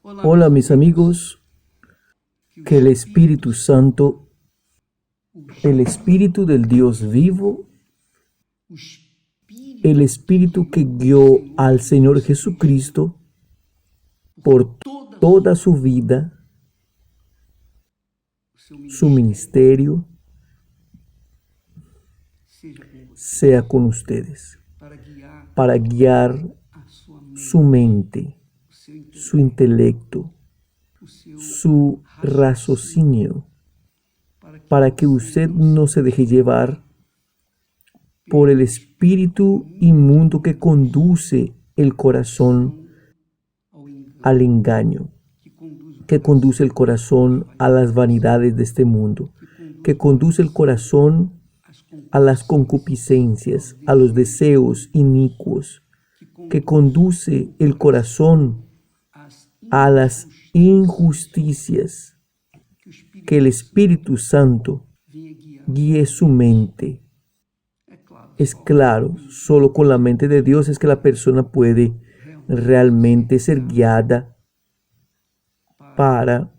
Hola mis amigos, que el Espíritu Santo, el Espíritu del Dios vivo, el Espíritu que guió al Señor Jesucristo por toda su vida, su ministerio, sea con ustedes, para guiar su mente, su intelecto, su raciocinio, para que usted no se deje llevar por el espíritu inmundo que conduce el corazón al engaño, que conduce el corazón a las vanidades de este mundo, que conduce el corazón a las concupiscencias, a los deseos inicuos, que conduce el corazón a las injusticias. Que el Espíritu Santo guíe su mente. Es claro, solo con la mente de Dios es que la persona puede realmente ser guiada para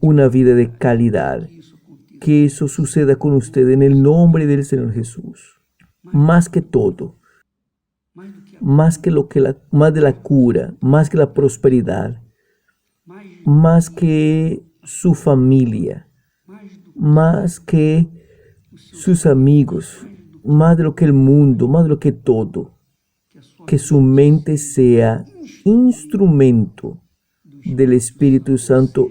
una vida de calidad. Que eso suceda con usted en el nombre del Señor Jesús. Más que todo, más de la cura, más que la prosperidad, más que su familia, más que sus amigos, más de lo que el mundo, más de lo que todo, que su mente sea instrumento del Espíritu Santo,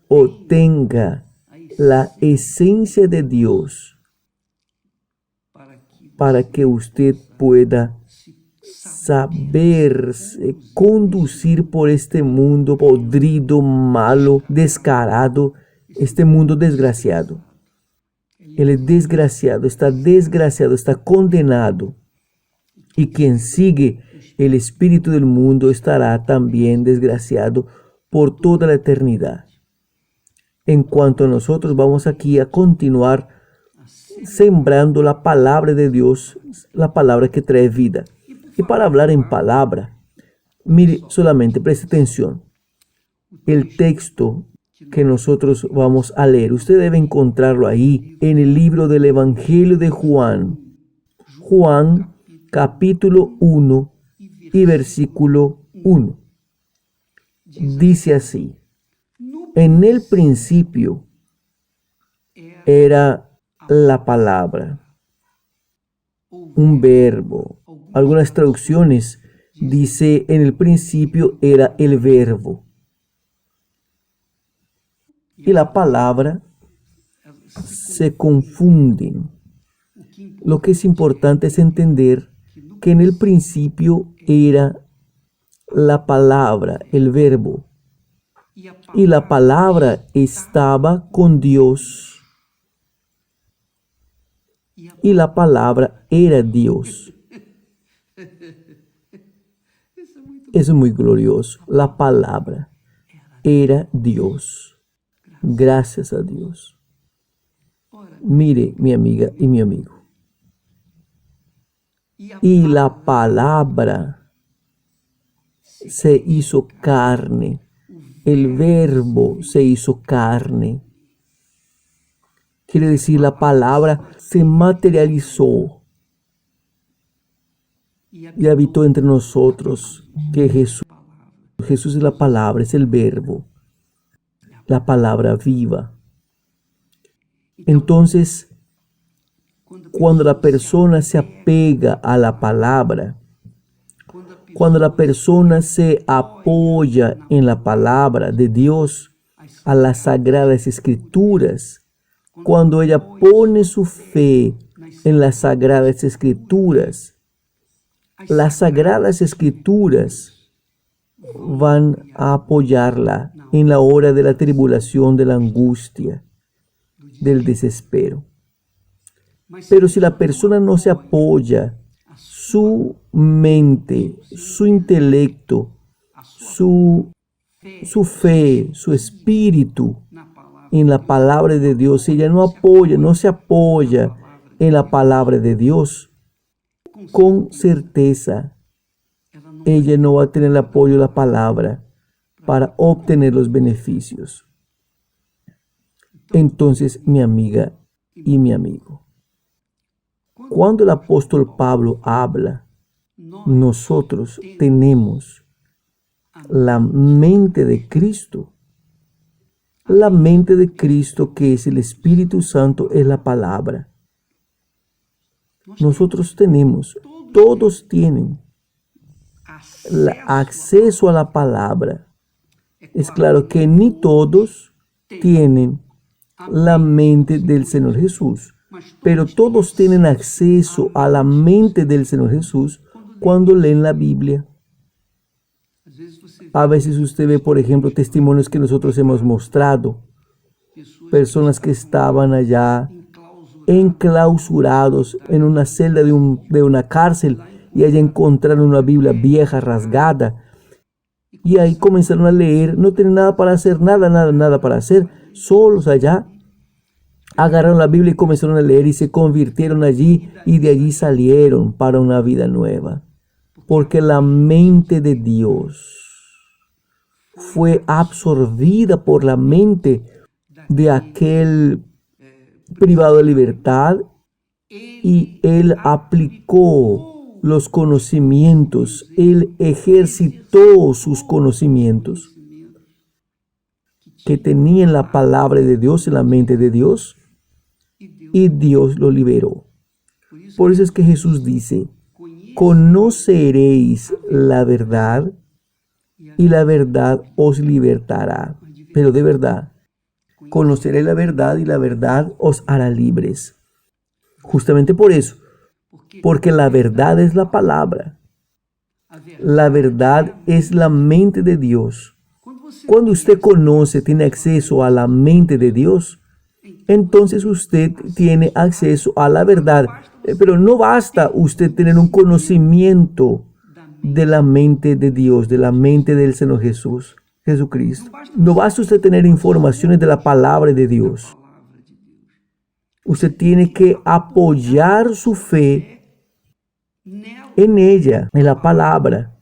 o tenga la esencia de Dios, para que usted pueda saberse conducir por este mundo podrido, malo, descarado, este mundo desgraciado. Él es desgraciado, está condenado. Y quien sigue el espíritu del mundo estará también desgraciado por toda la eternidad. En cuanto a nosotros, vamos aquí a continuar sembrando la palabra de Dios, la palabra que trae vida. Y para hablar en palabra, mire, solamente preste atención. El texto que nosotros vamos a leer, usted debe encontrarlo ahí en el libro del Evangelio de Juan. Juan capítulo 1 y versículo 1. Dice así: en el principio era la palabra, un verbo. Algunas traducciones dice en el principio era el verbo. Y la palabra se confunden. Lo que es importante es entender que en el principio era la palabra, el verbo. Y la palabra estaba con Dios. Y la palabra era Dios. Es muy glorioso. La palabra era Dios. Gracias a Dios. Mire, mi amiga y mi amigo. Y la palabra se hizo carne. El verbo se hizo carne. Quiere decir, la palabra se materializó y habitó entre nosotros. Que Jesús es la palabra, es el verbo, la palabra viva. Entonces, cuando la persona se apega a la palabra, cuando la persona se apoya en la palabra de Dios, a las sagradas escrituras, cuando ella pone su fe en las sagradas escrituras, las sagradas escrituras van a apoyarla en la hora de la tribulación, de la angustia, del desespero. Pero si la persona no se apoya, su mente, su intelecto, su fe, su espíritu en la palabra de Dios, si ella no se apoya en la palabra de Dios, con certeza ella no va a tener el apoyo de la palabra para obtener los beneficios. Entonces, mi amiga y mi amigo, cuando el apóstol Pablo habla, nosotros tenemos la mente de Cristo. La mente de Cristo, que es el Espíritu Santo, es la palabra. Nosotros tenemos, todos tienen acceso a la palabra. Es claro que ni todos tienen la mente del Señor Jesús, pero todos tienen acceso a la mente del Señor Jesús cuando leen la Biblia. A veces usted ve, por ejemplo, testimonios que nosotros hemos mostrado, personas que estaban allá enclausurados en una celda de una cárcel y allá encontraron una Biblia vieja, rasgada, y ahí comenzaron a leer, no tenían nada para hacer, nada para hacer, solos allá. Agarraron la Biblia y comenzaron a leer y se convirtieron allí y de allí salieron para una vida nueva. Porque la mente de Dios fue absorbida por la mente de aquel privado de libertad y él aplicó los conocimientos, él ejercitó sus conocimientos que tenía en la palabra de Dios, en la mente de Dios, y Dios lo liberó. Por eso es que Jesús dice, conoceréis la verdad y la verdad os libertará. Pero de verdad, conoceréis la verdad y la verdad os hará libres. Justamente por eso, porque la verdad es la palabra. La verdad es la mente de Dios. Cuando usted conoce, tiene acceso a la mente de Dios, entonces usted tiene acceso a la verdad. Pero no basta usted tener un conocimiento de la mente de Dios, de la mente del Señor Jesucristo. No basta usted tener informaciones de la palabra de Dios. Usted tiene que apoyar su fe en ella, en la palabra,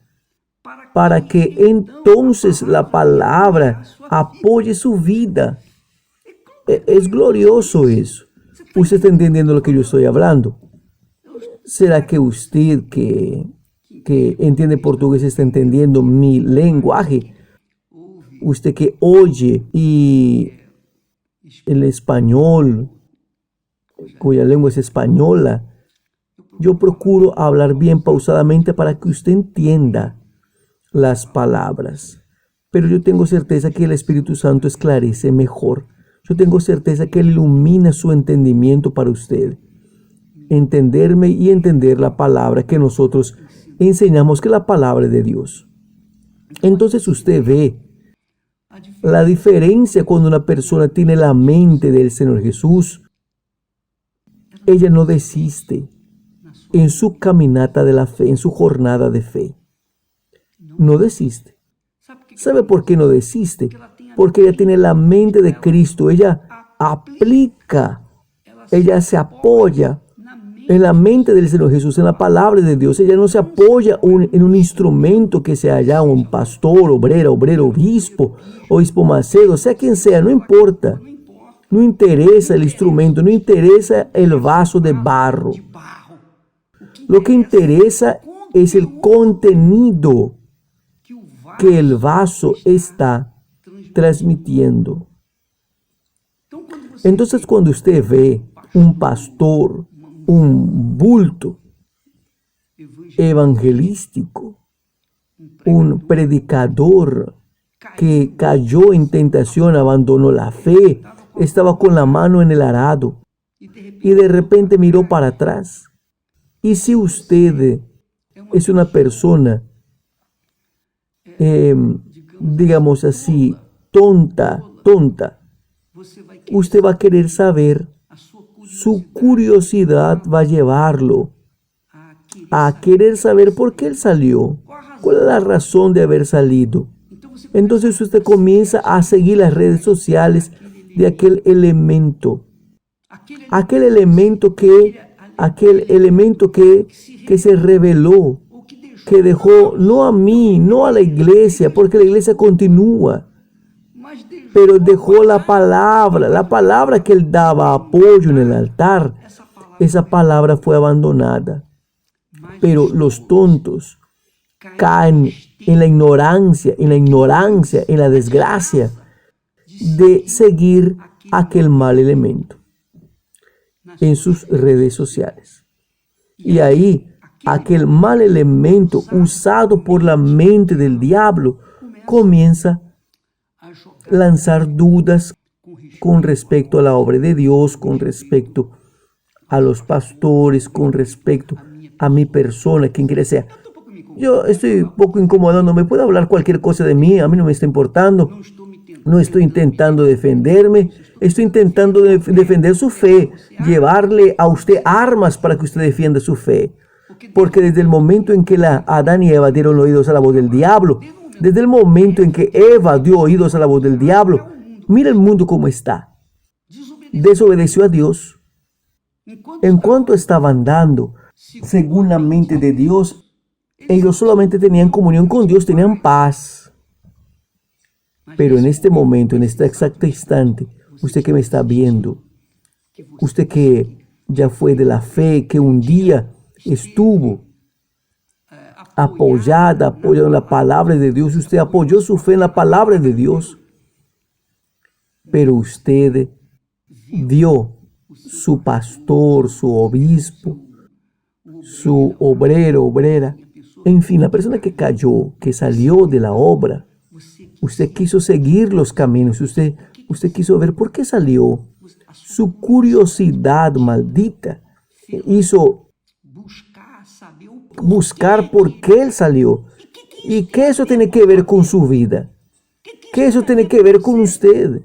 para que entonces la palabra apoye su vida. Es glorioso eso. ¿Usted está entendiendo lo que yo estoy hablando? ¿Será que usted que entiende portugués está entendiendo mi lenguaje? Usted que oye y el español, cuya lengua es española, yo procuro hablar bien pausadamente para que usted entienda las palabras. Pero yo tengo certeza que el Espíritu Santo esclarece mejor. Yo tengo certeza que Él ilumina su entendimiento para usted. Entenderme y entender la palabra que nosotros enseñamos, que es la palabra de Dios. Entonces usted ve la diferencia cuando una persona tiene la mente del Señor Jesús. Ella no desiste en su caminata de la fe, en su jornada de fe. No desiste. ¿Sabe por qué no desiste? Porque ella tiene la mente de Cristo. Ella aplica, ella se apoya en la mente del Señor Jesús, en la palabra de Dios. Ella no se apoya en un instrumento que sea ya un pastor, obrero, obispo macedo, sea quien sea, no importa. No interesa el instrumento, no interesa el vaso de barro. Lo que interesa es el contenido que el vaso está transmitiendo. Entonces, cuando usted ve un pastor, un bulto evangelístico, un predicador que cayó en tentación, abandonó la fe, estaba con la mano en el arado y de repente miró para atrás. Y si usted es una persona, digamos así, tonta, usted va a querer saber, su curiosidad va a llevarlo a querer saber por qué él salió, cuál es la razón de haber salido. Entonces usted comienza a seguir las redes sociales de aquel elemento que se reveló que dejó no a mí, no a la iglesia, porque la iglesia continúa, pero dejó la palabra que él daba apoyo en el altar. Esa palabra fue abandonada. Pero los tontos caen en la ignorancia, en la desgracia de seguir aquel mal elemento en sus redes sociales. Y ahí, aquel mal elemento usado por la mente del diablo comienza a lanzar dudas con respecto a la obra de Dios, con respecto a los pastores, con respecto a mi persona, quien quiera sea. Yo estoy un poco incómodo, no me puede hablar cualquier cosa de mí, a mí no me está importando. No estoy intentando defenderme, estoy intentando defender su fe, llevarle a usted armas para que usted defienda su fe. Porque desde el momento en que Adán y Eva dieron oídos a la voz del diablo, desde el momento en que Eva dio oídos a la voz del diablo, mira el mundo como está. Desobedeció a Dios. En cuanto estaban andando según la mente de Dios, ellos solamente tenían comunión con Dios, tenían paz. Pero en este momento, en este exacto instante, usted que me está viendo, usted que ya fue de la fe, que un día estuvo apoyado en la palabra de Dios, usted apoyó su fe en la palabra de Dios, pero usted vio su pastor, su obispo, su obrero, obrera, en fin, la persona que cayó, que salió de la obra, usted quiso seguir los caminos, usted quiso ver por qué salió. Su curiosidad maldita hizo buscar por qué él salió. ¿Y qué eso tiene que ver con su vida? ¿Qué eso tiene que ver con usted?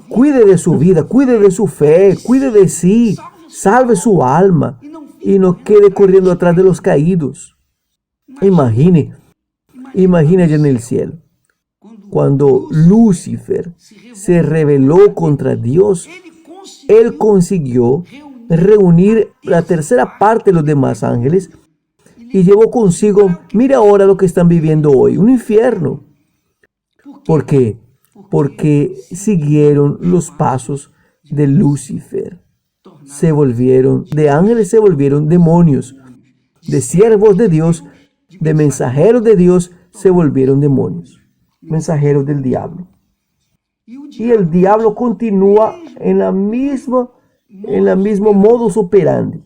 Cuide de su vida, cuide de su fe, cuide de sí, salve su alma y no quede corriendo atrás de los caídos. Imagine allá en el cielo, cuando Lucifer se rebeló contra Dios, él consiguió reunir la tercera parte de los demás ángeles y llevó consigo, mira ahora lo que están viviendo hoy, un infierno. ¿Por qué? Porque siguieron los pasos de Lucifer. De ángeles se volvieron demonios, de siervos de Dios, de mensajeros de Dios se volvieron demonios, mensajeros del diablo. Y el diablo continúa en la mismo modus operandi,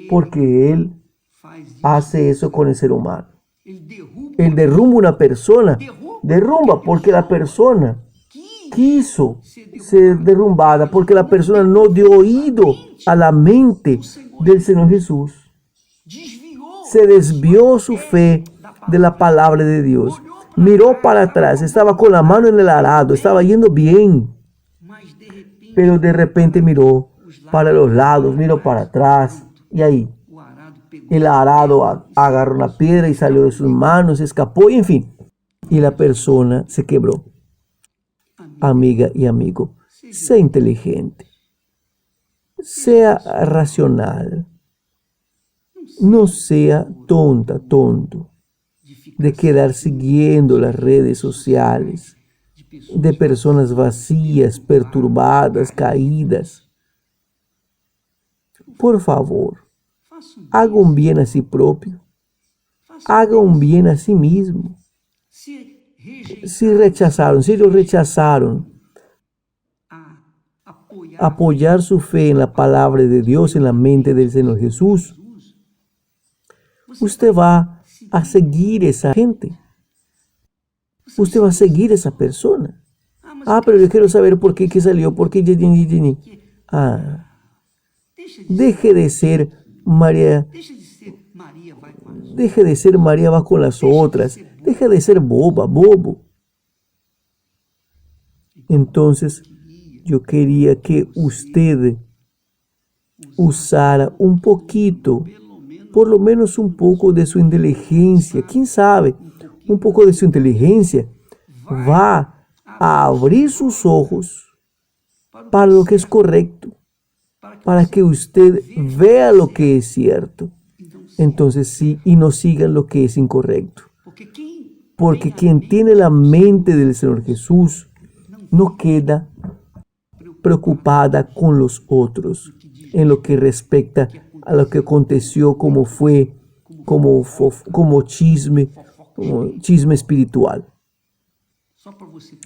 porque él hace eso con el ser humano. Él derrumba una persona, derrumba porque la persona quiso ser derrumbada, porque la persona no dio oído a la mente del Señor Jesús. Se desvió su fe de la palabra de Dios. Miró para atrás, estaba con la mano en el arado, estaba yendo bien. Pero de repente miró para los lados, miró para atrás y ahí el arado agarró una piedra y salió de sus manos, escapó y en fin. Y la persona se quebró. Amiga y amigo, sea inteligente, sea racional, no sea tonto de quedar siguiendo las redes sociales de personas vacías, perturbadas, caídas. Por favor, haga un bien a sí propio, haga un bien a sí mismo. Si ellos rechazaron apoyar su fe en la palabra de Dios, en la mente del Señor Jesús, usted va a seguir esa gente. Usted va a seguir esa persona. Pero yo quiero saber por qué que salió, por qué. Deje de ser María. Deje de ser María va con las otras. Deje de ser bobo. Entonces, yo quería que usted usara un poquito, por lo menos un poco de su inteligencia. ¿Quién sabe? Un poco de su inteligencia va a abrir sus ojos para lo que es correcto, para que usted vea lo que es cierto. entonces sí, y no sigan lo que es incorrecto. Porque quien tiene la mente del Señor Jesús no queda preocupada con los otros en lo que respecta a lo que aconteció, como fue, como chisme espiritual.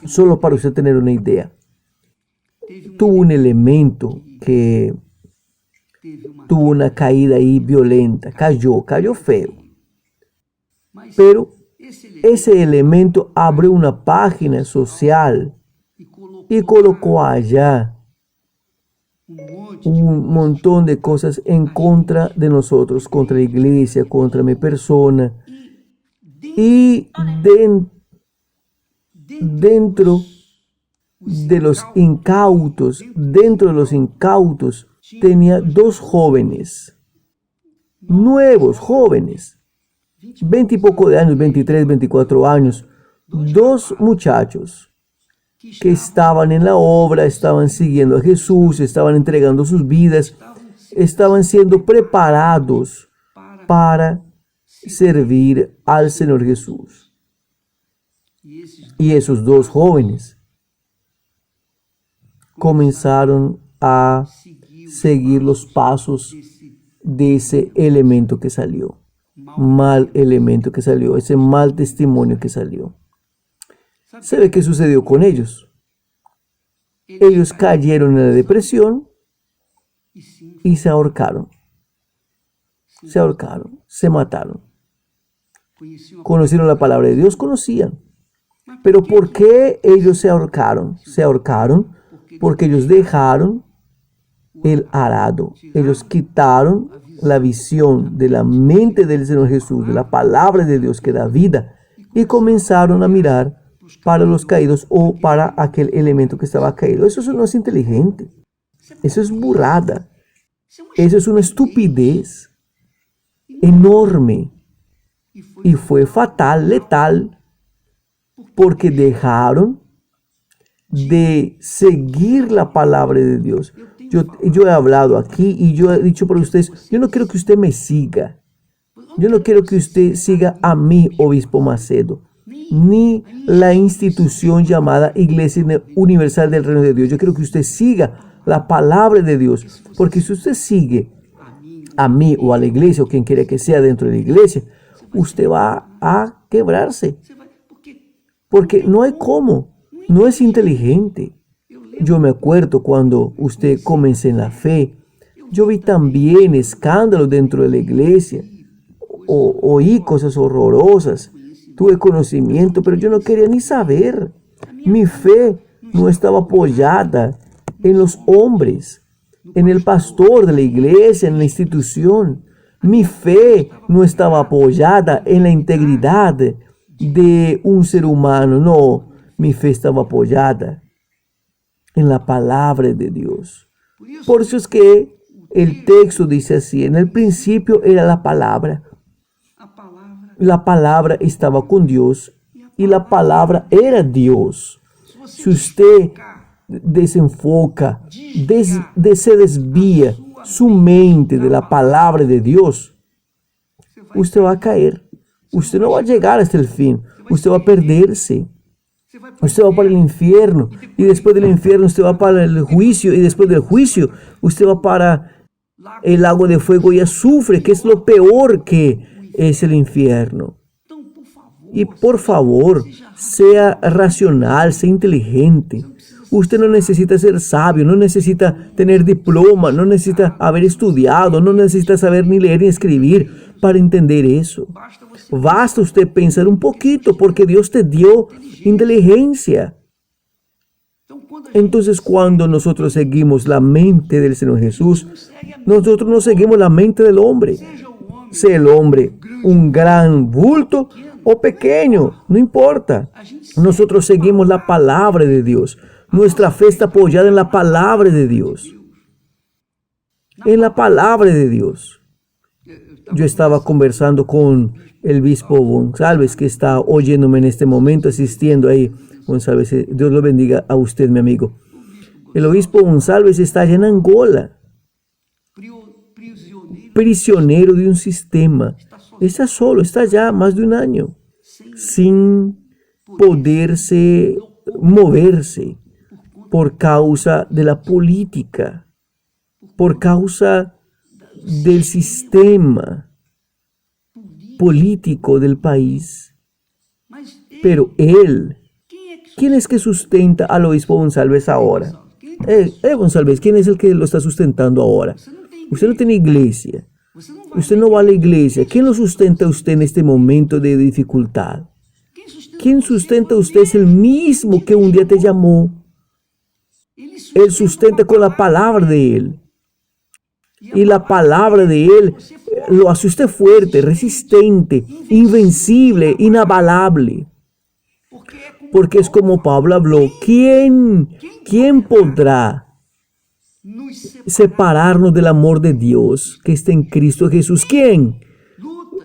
Solo para usted tener una idea. Tuvo un elemento que tuvo una caída ahí violenta, cayó feo. Pero ese elemento abrió una página social y colocó allá un montón de cosas en contra de nosotros, contra la iglesia, contra mi persona. Y dentro de los incautos, tenía dos jóvenes, nuevos jóvenes, 20 y poco de años, 23, 24 años, dos muchachos que estaban en la obra, estaban siguiendo a Jesús, estaban entregando sus vidas, estaban siendo preparados para servir al Señor Jesús. Y esos dos jóvenes comenzaron a seguir los pasos de ese elemento que salió, mal elemento que salió, ese mal testimonio que salió. ¿Sabe qué sucedió con ellos? Ellos cayeron en la depresión y se ahorcaron. Se mataron. Conocieron la palabra de Dios, conocían. Pero ¿por qué ellos se ahorcaron? Se ahorcaron porque ellos dejaron el arado. Ellos quitaron la visión de la mente del Señor Jesús, de la palabra de Dios que da vida, y comenzaron a mirar para los caídos o para aquel elemento que estaba caído. Eso no es inteligente. Eso es burrada. Eso es una estupidez enorme. Y fue fatal, letal, porque dejaron de seguir la palabra de Dios. Yo he hablado aquí y yo he dicho para ustedes, yo no quiero que usted me siga. Yo no quiero que usted siga a mí, Obispo Macedo, ni la institución llamada Iglesia Universal del Reino de Dios. Yo quiero que usted siga la palabra de Dios, porque si usted sigue a mí o a la iglesia o quien quiera que sea dentro de la iglesia, usted va a quebrarse, porque no hay cómo, no es inteligente. Yo me acuerdo cuando usted comenzó en la fe, yo vi también escándalos dentro de la iglesia, oí cosas horrorosas, tuve conocimiento, pero yo no quería ni saber. Mi fe no estaba apoyada en los hombres, en el pastor de la iglesia, en la institución. Mi fe no estaba apoyada en la integridad de un ser humano. No, mi fe estaba apoyada en la palabra de Dios. Por eso es que el texto dice así: en el principio era la palabra. La palabra estaba con Dios y la palabra era Dios. Si usted desenfoca, se desvía su mente de la palabra de Dios, usted va a caer. Usted no va a llegar hasta el fin. Usted va a perderse. Usted va para el infierno. Y después del infierno usted va para el juicio. Y después del juicio usted va para el lago de fuego y azufre, que es lo peor que es el infierno. Y por favor, sea racional, sea inteligente. Usted no necesita ser sabio, no necesita tener diploma, no necesita haber estudiado, no necesita saber ni leer ni escribir para entender eso. Basta usted pensar un poquito, porque Dios te dio inteligencia. Entonces, cuando nosotros seguimos la mente del Señor Jesús, nosotros no seguimos la mente del hombre. Sea el hombre un gran bulto o pequeño, no importa. Nosotros seguimos la palabra de Dios. Nuestra fe está apoyada en la palabra de Dios. En la palabra de Dios. Yo estaba conversando con el obispo González, que está oyéndome en este momento, asistiendo ahí. González, Dios lo bendiga a usted, mi amigo. El obispo González está allá en Angola, prisionero de un sistema. Está solo, está ya más de un año, sin poderse moverse por causa de la política, por causa del sistema político del país. Pero él, ¿quién es que sustenta al obispo González ahora? González, ¿quién es el que lo está sustentando ahora? Usted no tiene iglesia. Usted no va a la iglesia. ¿Quién lo sustenta a usted en este momento de dificultad? ¿Quién sustenta a usted? Es el mismo que un día te llamó. Él sustenta con la palabra de Él. Y la palabra de Él lo hace usted fuerte, resistente, invencible, inabalable. Porque es como Pablo habló, ¿quién podrá separarnos del amor de Dios que está en Cristo Jesús? ¿Quién?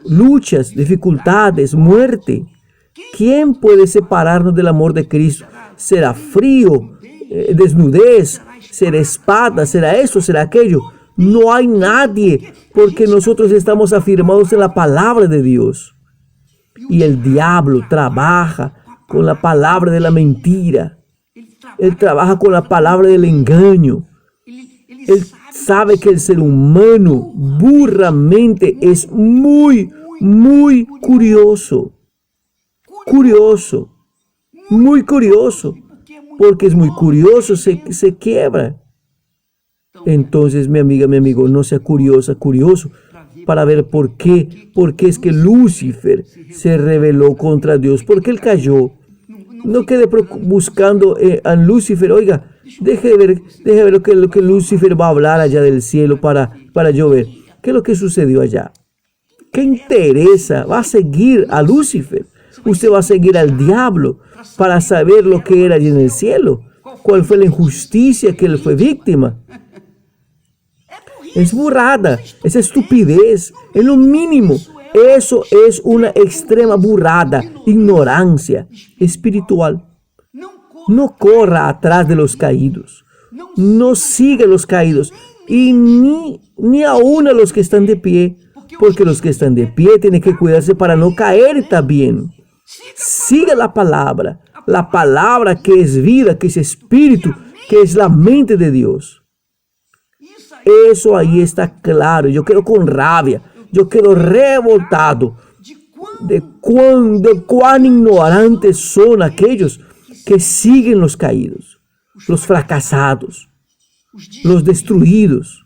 Luchas, dificultades, muerte. ¿Quién puede separarnos del amor de Cristo? ¿Será frío, desnudez, será espada, será esto, será aquello? No hay nadie, porque nosotros estamos afirmados en la palabra de Dios. Y el diablo trabaja con la palabra de la mentira. Él trabaja con la palabra del engaño. Él sabe que el ser humano burramente es muy curioso. Muy curioso. Porque es muy curioso, se quiebra. Entonces, mi amiga, mi amigo, no sea curioso para ver por qué es que Lucifer se rebeló contra Dios, porque él cayó. No quede buscando a Lucifer. Oiga, deje ver lo que Lucifer va a hablar allá del cielo para yo ver. ¿Qué es lo que sucedió allá? ¿Qué interesa? Va a seguir a Lucifer. Usted va a seguir al diablo para saber lo que era allí en el cielo. ¿Cuál fue la injusticia que él fue víctima? Es burrada, es estupidez, es lo mínimo. Eso es una extrema burrada, ignorancia espiritual. No corra atrás de los caídos, no siga a los caídos y ni aún a los que están de pie, porque los que están de pie tienen que cuidarse para no caer también. Siga la palabra que es vida, que es espíritu, que es la mente de Dios. Eso ahí está claro. Yo quedo con rabia, yo quedo revoltado de cuán ignorantes son aquellos que siguen los caídos, los fracasados, los destruidos.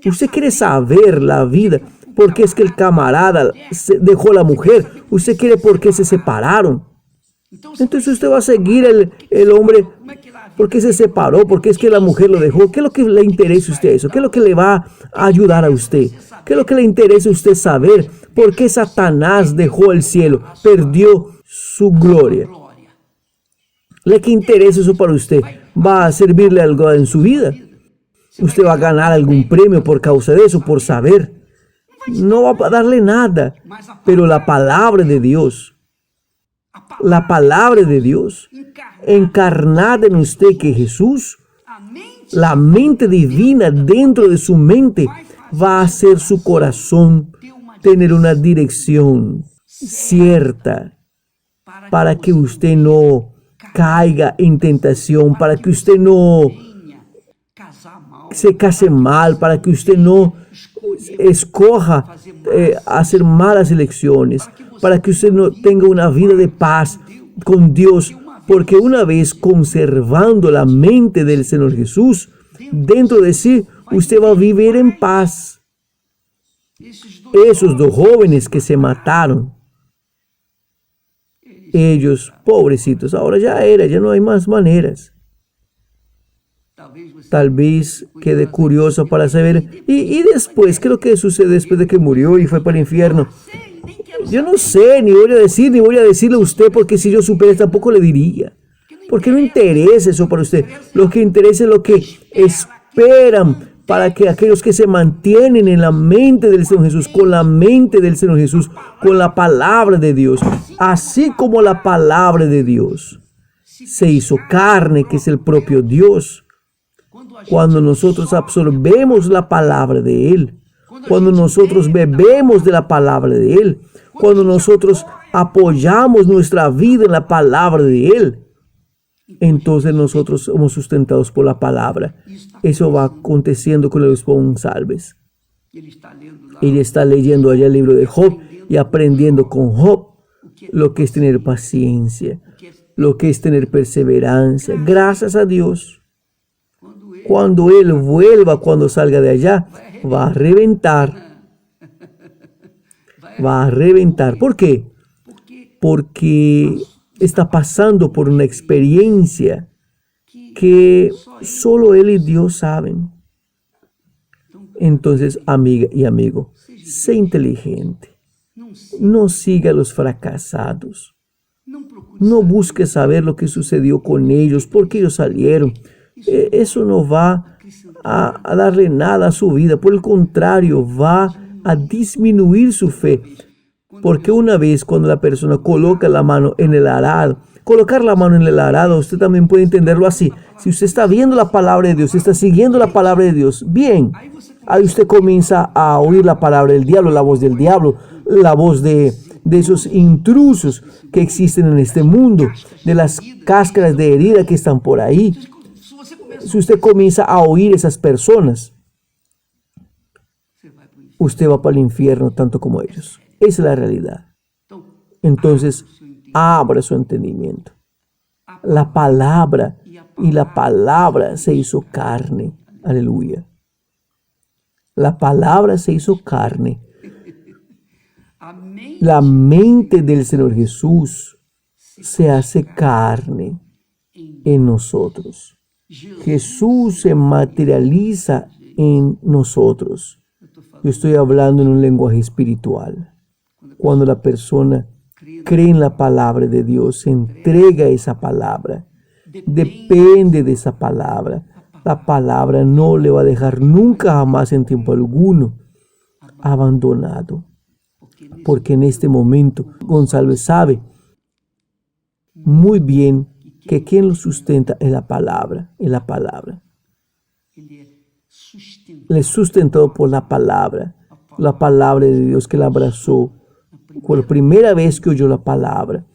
Usted quiere saber la vida, por qué es que el camarada dejó la mujer. Usted quiere por qué se separaron. Entonces usted va a seguir el hombre. ¿Por qué se separó? ¿Por qué es que la mujer lo dejó? ¿Qué es lo que le interesa a usted eso? ¿Qué es lo que le va a ayudar a usted? ¿Qué es lo que le interesa a usted saber? ¿Por qué Satanás dejó el cielo? Perdió su gloria. ¿Qué interesa eso para usted? ¿Va a servirle algo en su vida? ¿Usted va a ganar algún premio por causa de eso, por saber? No va a darle nada. Pero la palabra de Dios, encarnada en usted, que Jesús, la mente divina dentro de su mente, va a hacer su corazón tener una dirección cierta para que usted no caiga en tentación, para que usted no se case mal, para que usted no escoja hacer malas elecciones, para que usted no tenga una vida de paz con Dios, porque una vez conservando la mente del Señor Jesús dentro de sí, usted va a vivir en paz. Esos dos jóvenes que se mataron, ellos, pobrecitos, ahora ya no hay más maneras. Tal vez quede curioso para saber. Y después, ¿qué es lo que sucede después de que murió y fue para el infierno? Yo no sé, ni voy a decirle a usted, porque si yo supiera tampoco le diría. Porque no interesa eso para usted. Lo que interesa es lo que esperan para que aquellos que se mantienen en la mente del Señor Jesús, con la mente del Señor Jesús, con la palabra de Dios, así como la palabra de Dios se hizo carne, que es el propio Dios. Cuando nosotros absorbemos la palabra de Él, cuando nosotros bebemos de la palabra de Él, cuando nosotros apoyamos nuestra vida en la palabra de Él, entonces nosotros somos sustentados por la palabra. Eso va aconteciendo con el obispo González. Ella está leyendo allá el libro de Job y aprendiendo con Job lo que es tener paciencia, lo que es tener perseverancia. Gracias a Dios. Cuando Él vuelva, cuando salga de allá, va a reventar. Va a reventar. ¿Por qué? Porque está pasando por una experiencia que solo Él y Dios saben. Entonces, amiga y amigo, sé inteligente. No siga a los fracasados. No busque saber lo que sucedió con ellos, por qué ellos salieron. Eso no va a darle nada a su vida. Por el contrario, va a disminuir su fe. Porque una vez cuando la persona coloca la mano en el arado, colocar la mano en el arado, usted también puede entenderlo así. Si usted está viendo la palabra de Dios, está siguiendo la palabra de Dios, bien, ahí usted comienza a oír la palabra del diablo, la voz del diablo, la voz de esos intrusos que existen en este mundo, de las cáscaras de herida que están por ahí. Si usted comienza a oír esas personas, usted va para el infierno tanto como ellos. Esa es la realidad. Entonces, abra su entendimiento. La palabra y la palabra se hizo carne. Aleluya. La palabra se hizo carne. La mente del Señor Jesús se hace carne en nosotros. Jesús se materializa en nosotros. Yo estoy hablando en un lenguaje espiritual. Cuando la persona cree en la palabra de Dios, se entrega a esa palabra, depende de esa palabra. La palabra no le va a dejar nunca jamás en tiempo alguno abandonado. Porque en este momento González sabe muy bien que quien lo sustenta es la palabra, es la palabra. Le es sustentado por la palabra de Dios que la abrazó por primera vez que oyó la palabra.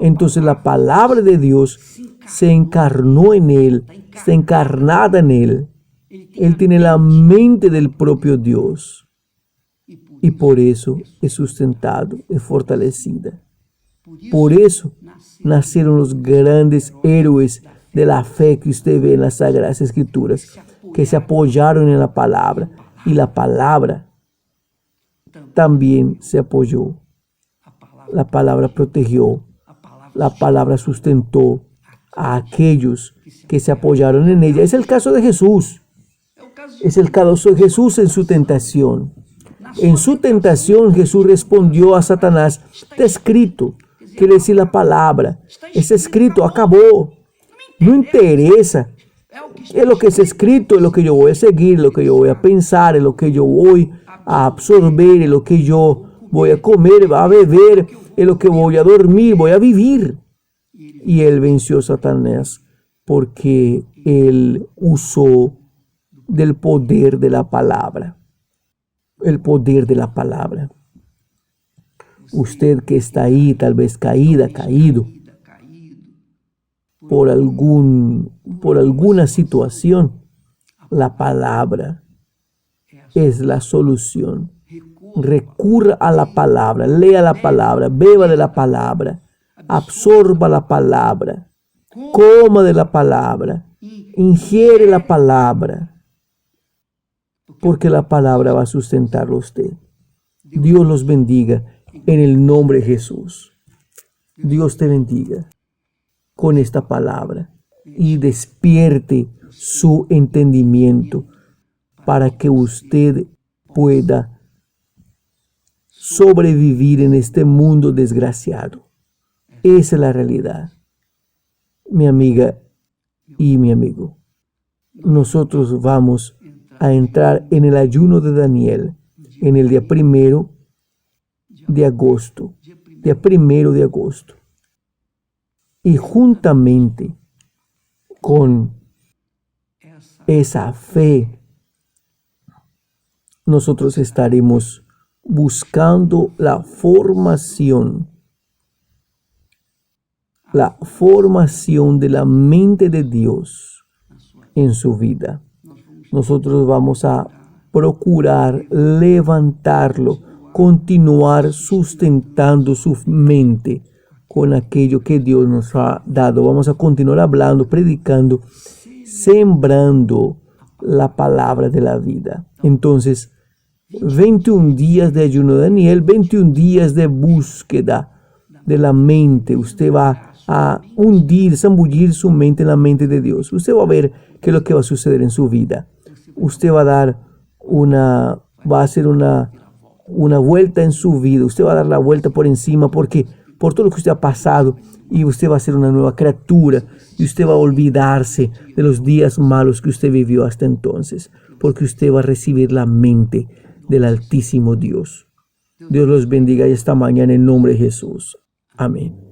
Entonces la palabra de Dios se encarnó en él, está encarnada en él. Él tiene la mente del propio Dios y por eso es sustentado, es fortalecida. Por eso nacieron los grandes héroes de la fe que usted ve en las Sagradas Escrituras, que se apoyaron en la palabra y la palabra también se apoyó. La palabra protegió, la palabra sustentó a aquellos que se apoyaron en ella. Es el caso de Jesús. Es el caso de Jesús en su tentación. En su tentación Jesús respondió a Satanás, está escrito, quiere decir la palabra, está escrito, acabó. No interesa. Es lo que es escrito, es lo que yo voy a seguir, es lo que yo voy a pensar, es lo que yo voy a absorber, es lo que yo voy a comer, a beber, es lo que voy a dormir, voy a vivir. Y él venció a Satanás porque él usó del poder de la palabra. El poder de la palabra. Usted que está ahí, tal vez caído por alguna situación, la palabra es la solución. Recurra a la palabra, lea la palabra, beba de la palabra, absorba la palabra, coma de la palabra, ingiere la palabra, porque la palabra va a sustentarlo a usted. Dios los bendiga en el nombre de Jesús. Dios te bendiga con esta palabra y despierte su entendimiento para que usted pueda sobrevivir en este mundo desgraciado. Esa es la realidad, mi amiga y mi amigo. Nosotros vamos a entrar en el ayuno de Daniel en el día 1 de agosto. Día 1 de agosto. Y juntamente con esa fe nosotros estaremos buscando la formación de la mente de Dios en su vida. Nosotros vamos a procurar levantarlo, continuar sustentando su mente con aquello que Dios nos ha dado. Vamos a continuar hablando, predicando, sembrando la palabra de la vida. Entonces, 21 días de ayuno de Daniel, 21 días de búsqueda de la mente. Usted va a zambullir su mente en la mente de Dios. Usted va a ver qué es lo que va a suceder en su vida. Usted va a hacer una vuelta en su vida. Usted va a dar la vuelta por encima por todo lo que usted ha pasado, y usted va a ser una nueva criatura, y usted va a olvidarse de los días malos que usted vivió hasta entonces, porque usted va a recibir la mente del Altísimo Dios. Dios los bendiga y esta mañana en nombre de Jesús. Amén.